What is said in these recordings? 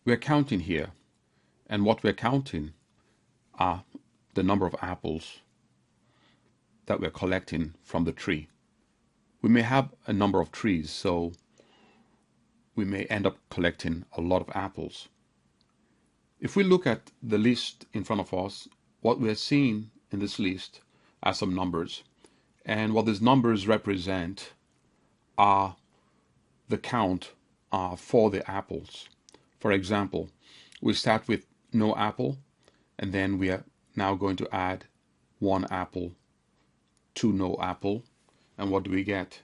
we're counting here, and what we're counting are the number of apples that we're collecting from the tree. We may have a number of trees, so we may end up collecting a lot of apples. If we look at the list in front of us, what we're seeing in this list are some numbers. And what these numbers represent are the count for the apples. For example, we start with no apple, and then we are now going to add one apple to no apple. And what do we get?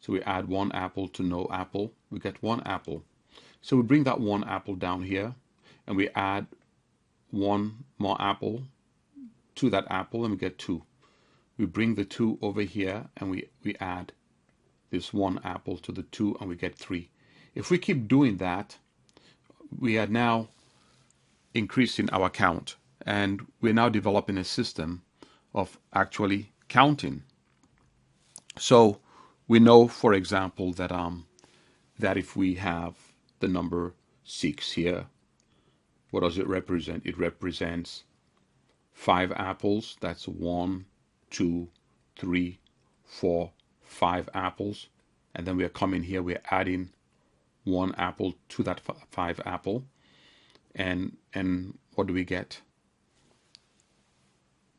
So we add one apple to no apple, we get one apple. So we bring that one apple down here, and we add one more apple to that apple, and we get two. We bring the two over here, and we add this one apple to the two, and we get three. If we keep doing that, we are now increasing our count, and we're now developing a system of actually counting. So we know, for example, that if we have the number 6 here, what does it represent? It represents 5 apples. That's 1, 2, 3, 4, 5 apples. And then we are coming here, we're adding 1 apple to that 5 apple. And what do we get?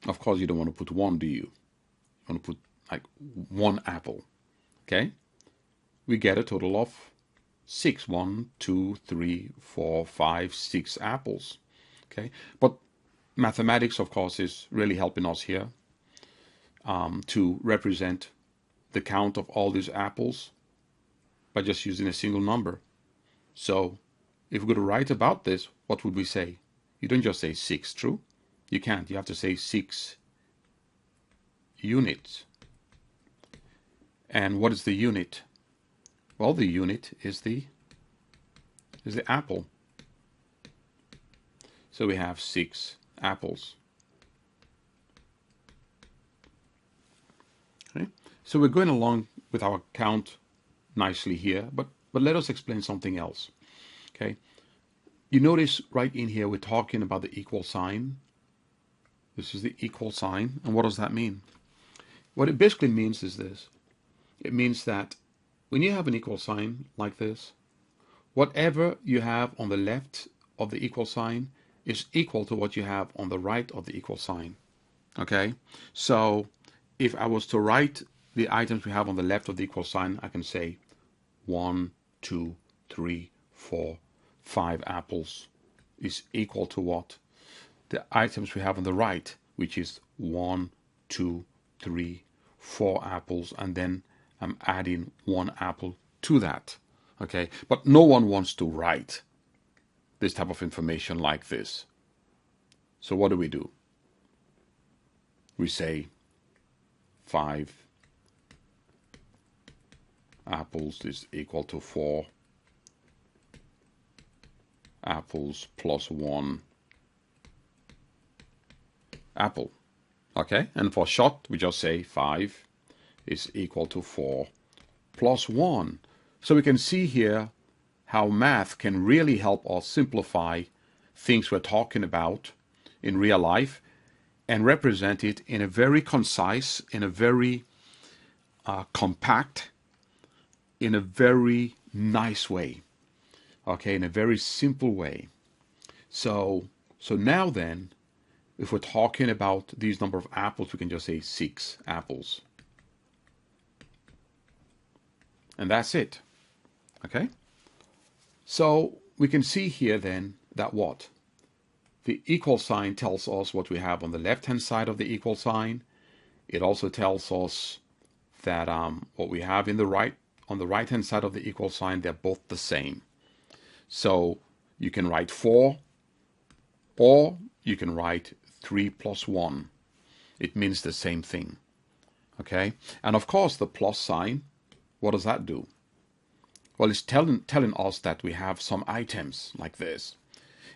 Of course, you don't want to put 1, do you? You want to put like 1 apple. Okay? We get a total of 6. 1, 2, 3, 4, 5, 6 apples. Okay? But mathematics, of course, is really helping us here to represent the count of all these apples by just using a single number. So if we're going to write about this, what would we say? You don't just say 6, true? You can't. You have to say 6 units. And what is the unit? Well, the unit is the apple. So we have 6 apples. Okay? So we're going along with our count nicely here, but let us explain something else. Okay? You notice right in here we're talking about the equal sign. This is the equal sign. And what does that mean? What it basically means is this. It means that when you have an equal sign like this, whatever you have on the left of the equal sign is equal to what you have on the right of the equal sign. Okay? So if I was to write the items we have on the left of the equal sign, I can say 1, 2, 3, 4, 5 apples is equal to what? The items we have on the right, which is 1, 2, 3, 4 apples, and then I'm adding 1 apple to that. Okay, but no one wants to write this type of information like this. So what do? We say 5 apples is equal to 4 apples plus 1 apple. Okay, and for short, we just say 5 is equal to 4 plus 1. So we can see here how math can really help us simplify things we're talking about in real life and represent it in a very concise, in a very compact, in a very nice way. Okay, in a very simple way. So now then, if we're talking about these number of apples, we can just say 6 apples. And that's it. Okay? So we can see here then that what? The equal sign tells us what we have on the left-hand side of the equal sign. It also tells us that what we have on the right-hand side of the equal sign, they're both the same. So you can write 4, or you can write 3 plus 1. It means the same thing. Okay? And of course, the plus sign, what does that do? Well, it's telling us that we have some items like this,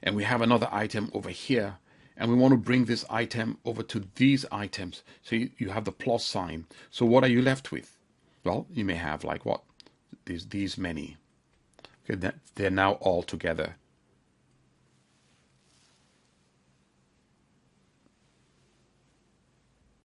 and we have another item over here, and we want to bring this item over to these items. So you have the plus sign. So what are you left with? Well, you may have like what? These many. Okay, they're now all together.